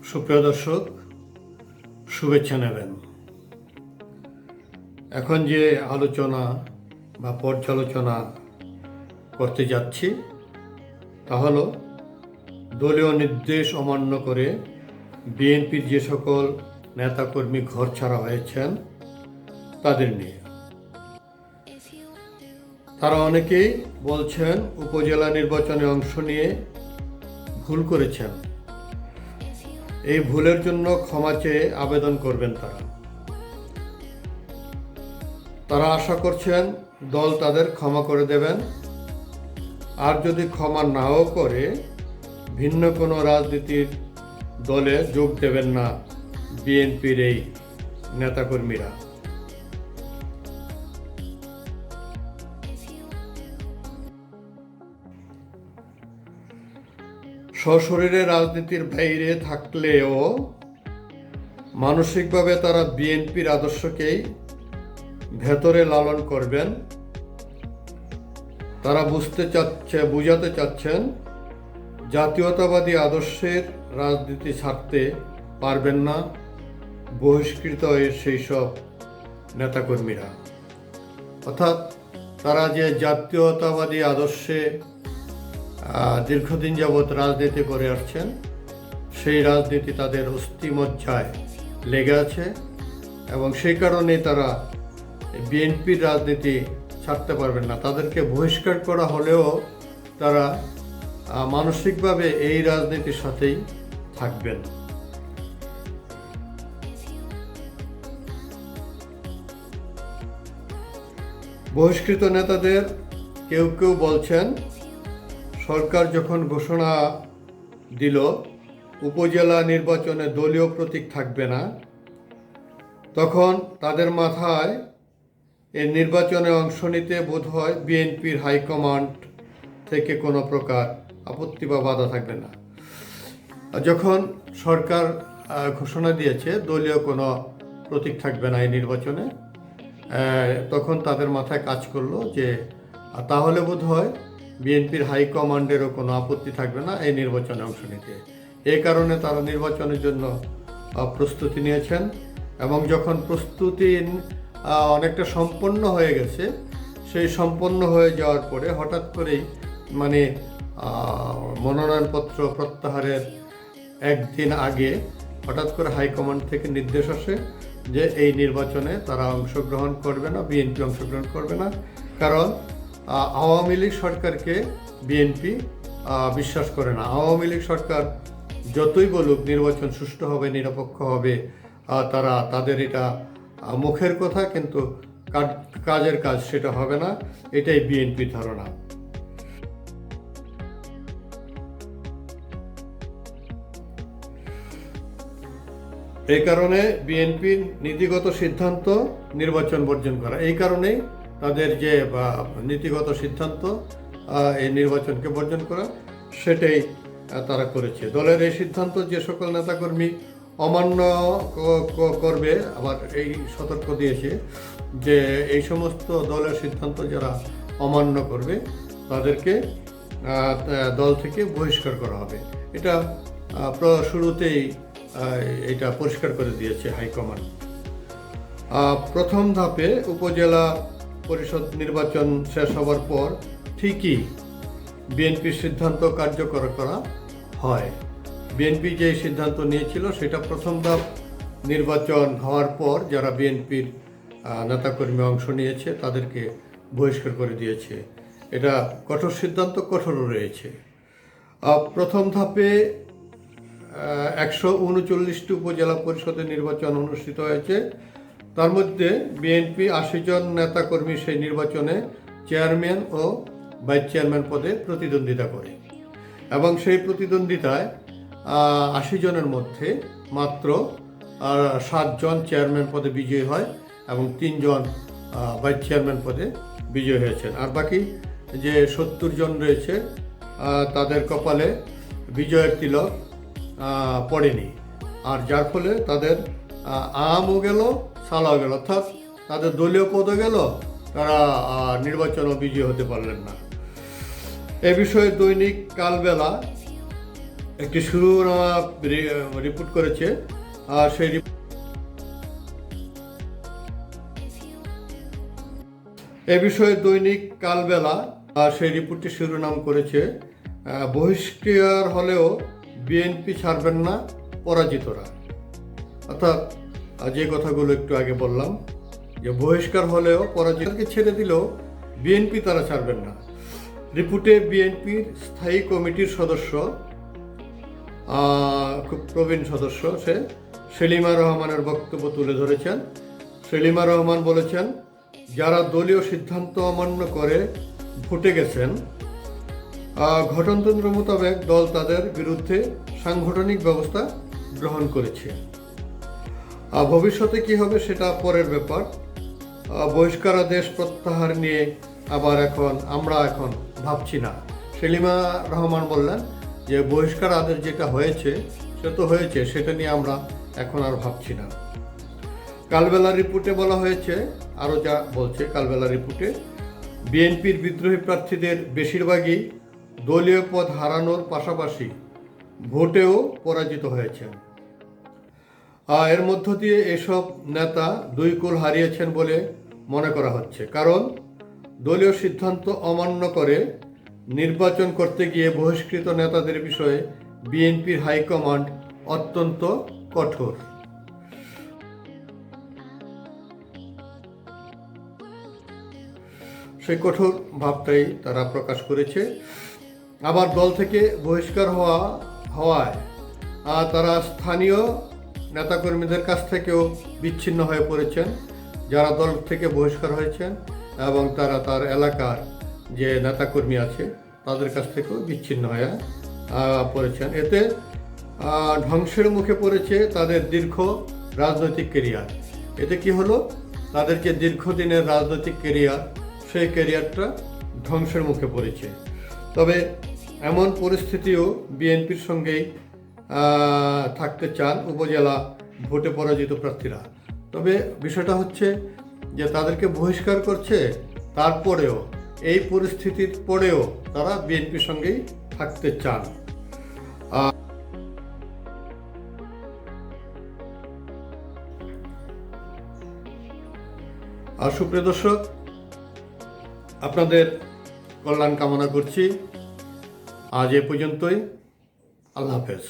সুপ্রিয় দর্শক, শুভেচ্ছা নেবেন। এখন যে আলোচনা বা পর্যালোচনা করতে যাচ্ছি তা হলো দলীয় নির্দেশ অমান্য করে বিএনপির যে সকল নেতাকর্মী ঘর ছাড়া হয়েছেন তাদের নিয়ে। তারা অনেকেই বলছেন উপজেলা নির্বাচনে অংশ নিয়ে ভুল করেছেন, এই ভুলের জন্য ক্ষমা চেয়ে আবেদন করবেন। তারা আশা করছেন দল তাদের ক্ষমা করে দেবেন, আর যদি ক্ষমা নাও করে ভিন্ন কোনো রাজনীতির দলে যোগ দেবেন না বিএনপির এই নেতাকর্মীরা। সশরীরে রাজনীতির বাইরে থাকলেও মানসিকভাবে তারা বিএনপির আদর্শকেই ভেতরে লালন করবেন। তারা বুঝাতে চাচ্ছেন জাতীয়তাবাদী আদর্শের রাজনীতি ছাড়তে পারবেন না বহিষ্কৃত সেই সব নেতাকর্মীরা। অর্থাৎ তারা যে জাতীয়তাবাদী আদর্শে দীর্ঘদিন যাবৎ রাজনীতি করে আসছেন, সেই রাজনীতি তাদের অস্থিমজ্জায় লেগে আছে এবং সেই কারণে তারা বিএনপির রাজনীতি ছাড়তে পারবেন না। তাদেরকে বহিষ্কার করা হলেও তারা মানসিকভাবে এই রাজনীতির সাথেই থাকবেন। বহিষ্কৃত নেতাদের কেউ কেউ বলছেন সরকার যখন ঘোষণা দিল উপজেলা নির্বাচনে দলীয় প্রতীক থাকবে না, তখন তাদের মাথায় এই নির্বাচনে অংশ নিতে বোধহয় বিএনপির হাইকমান্ড থেকে কোনো প্রকার আপত্তি বা বাধা থাকবে না। যখন সরকার ঘোষণা দিয়েছে দলীয় কোনো প্রতীক থাকবে না এই নির্বাচনে, তখন তাদের মাথায় কাজ করলো যে তাহলে বোধহয় বিএনপির হাইকমান্ডেরও কোনো আপত্তি থাকবে না এই নির্বাচনে অংশ নিতে। এই কারণে তারা নির্বাচনের জন্য প্রস্তুতি নিয়েছেন এবং যখন প্রস্তুতি অনেকটা সম্পন্ন হয়ে গেছে, সেই সম্পন্ন হয়ে যাওয়ার পরে হঠাৎ করেই মনোনয়নপত্র প্রত্যাহারের একদিন আগে হঠাৎ করে হাইকমান্ড থেকে নির্দেশ আসে যে এই নির্বাচনে তারা অংশগ্রহণ করবে না, বিএনপি অংশগ্রহণ করবে না। কারণ আওয়ামী লীগ সরকারকে বিএনপি বিশ্বাস করে না। আওয়ামী লীগ সরকার যতই বলুক নির্বাচন সুষ্ঠু হবে, নিরপেক্ষ হবে, তাদের এটা মুখের কথা, কিন্তু কাজের কাজ সেটা হবে না, এটাই বিএনপির ধারণা। এই কারণে বিএনপির নীতিগত সিদ্ধান্ত নির্বাচন বর্জন করা। এই কারণেই তাদের যে নীতিগত সিদ্ধান্ত এই নির্বাচনকে বর্জন করা, সেটাই তারা করেছে। দলের এই সিদ্ধান্ত যে সকল নেতাকর্মী অমান্য করবে, আবার এই সতর্ক দিয়েছে যে এই সমস্ত দলের সিদ্ধান্ত যারা অমান্য করবে তাদেরকে দল থেকে বহিষ্কার করা হবে। এটা শুরুতেই এটা পরিষ্কার করে দিয়েছে হাইকমান্ড। প্রথম ধাপে উপজেলা পরিষদ নির্বাচন শেষ হওয়ার পর ঠিকই বিএনপির সিদ্ধান্ত কার্যকর করা হয়। বিএনপি যে সিদ্ধান্ত নিয়েছিল সেটা প্রথম ধাপ নির্বাচন হওয়ার পর যারা বিএনপির নেতাকর্মী অংশ নিয়েছে তাদেরকে বহিষ্কার করে দিয়েছে। এটা কঠোর সিদ্ধান্ত, কঠোরও রয়েছে। প্রথম ধাপে 139টি উপজেলা পরিষদের নির্বাচন অনুষ্ঠিত হয়েছে। তার মধ্যে বিএনপি 80 জন নেতাকর্মী সেই নির্বাচনে চেয়ারম্যান ও ভাইস চেয়ারম্যান পদে প্রতিদ্বন্দ্বিতা করে এবং সেই প্রতিদ্বন্দ্বিতায় 80 জনের মধ্যে মাত্র 7 জন চেয়ারম্যান পদে বিজয়ী হয় এবং 3 জন ভাইস চেয়ারম্যান পদে বিজয়ী হয়েছেন। আর বাকি যে 70 জন রয়েছে তাদের কপালে বিজয়ের তিলক পড়েনি, আর যার ফলে তাদের আমও গেল, সালাও গেল, অর্থাৎ তাদের দলীয় পদও গেল, তারা নির্বাচনও বিজয়ী হতে পারলেন না। এ বিষয়ে দৈনিক কালবেলা একটি শিরোনামা রিপোর্ট করেছে। আর সেই এ বিষয়ে দৈনিক কালবেলা সেই রিপোর্টটি শিরোনাম করেছে, বহিষ্কার হলেও বিএনপি ছাড়বেন না পরাজিতরা। অর্থাৎ যে কথাগুলো একটু আগে বললাম, যে বহিষ্কার হলেও পরাজিতকে ছেড়ে দিলেও বিএনপি তারা ছাড়বেন না। রিপোর্টে বিএনপির স্থায়ী কমিটির সদস্য, খুব প্রবীণ সদস্য সে সেলিমা রহমানের বক্তব্য তুলে ধরেছেন। সেলিমা রহমান বলেছেন, যারা দলীয় সিদ্ধান্ত অমান্য করে ভোটে গেছেন, গঠনতন্ত্র মোতাবেক দল তাদের বিরুদ্ধে সাংগঠনিক ব্যবস্থা গ্রহণ করেছে। ভবিষ্যতে কি হবে সেটা পরের ব্যাপার। বহিষ্কারাদেশ প্রত্যাহার নিয়ে আবার আমরা এখন ভাবছি না। সেলিমা রহমান বললেন যে বহিষ্কার আদেশ যেটা হয়েছে সে তো হয়েছে, সেটা নিয়ে আমরা এখন আর ভাবছি না। কালবেলা রিপোর্টে বলা হয়েছে, আরও যা বলছে কালবেলা রিপোর্টে, বিএনপির বিদ্রোহী প্রার্থীদের বেশিরভাগই দলীয় পদ হারানোর পাশাপাশি ভোটেও পরাজিত হয়েছেন। এর মধ্য দিয়ে এসব নেতা দুই কুল হারিয়েছেন বলে মনে করা হচ্ছে, কারণ দলীয় সিদ্ধান্ত অমান্য করে নির্বাচন করতে গিয়ে বহিষ্কৃত নেতাদের বিষয়ে বিএনপির হাইকমান্ড অত্যন্ত কঠোর। সেই কঠোর ভাবটাই তারা প্রকাশ করেছে। আবার দল থেকে বহিষ্কার হওয়ায় তারা স্থানীয় নেতাকর্মীদের কাছ থেকেও বিচ্ছিন্ন হয়ে পড়েছেন, যারা দল থেকে বহিষ্কার হয়েছেন, এবং তারা তার এলাকার যে নেতাকর্মী আছে তাদের কাছ থেকেও বিচ্ছিন্ন হয়ে পড়েছেন। এতে ধ্বংসের মুখে পড়েছে তাদের দীর্ঘ রাজনৈতিক কেরিয়ার। এতে কি হলো, তাদের যে দীর্ঘদিনের রাজনৈতিক কেরিয়ার, সেই কেরিয়ারটা ধ্বংসের মুখে পড়েছে। তবে এমন পরিস্থিতিও বিএনপির সঙ্গেই থাকতে চান উপজেলা ভোটে পরাজিত প্রার্থীরা। তবে বিষয়টা হচ্ছে যে তাদেরকে বহিষ্কার করছে, তারপরেও এই পরিস্থিতির পরেও তারা বিএনপির সঙ্গেই থাকতে চান। আর সুপ্রিয় দর্শক, আপনাদের কল্যাণ কামনা করছি। আজ এ পর্যন্তই। আল্লাহ হাফেজ।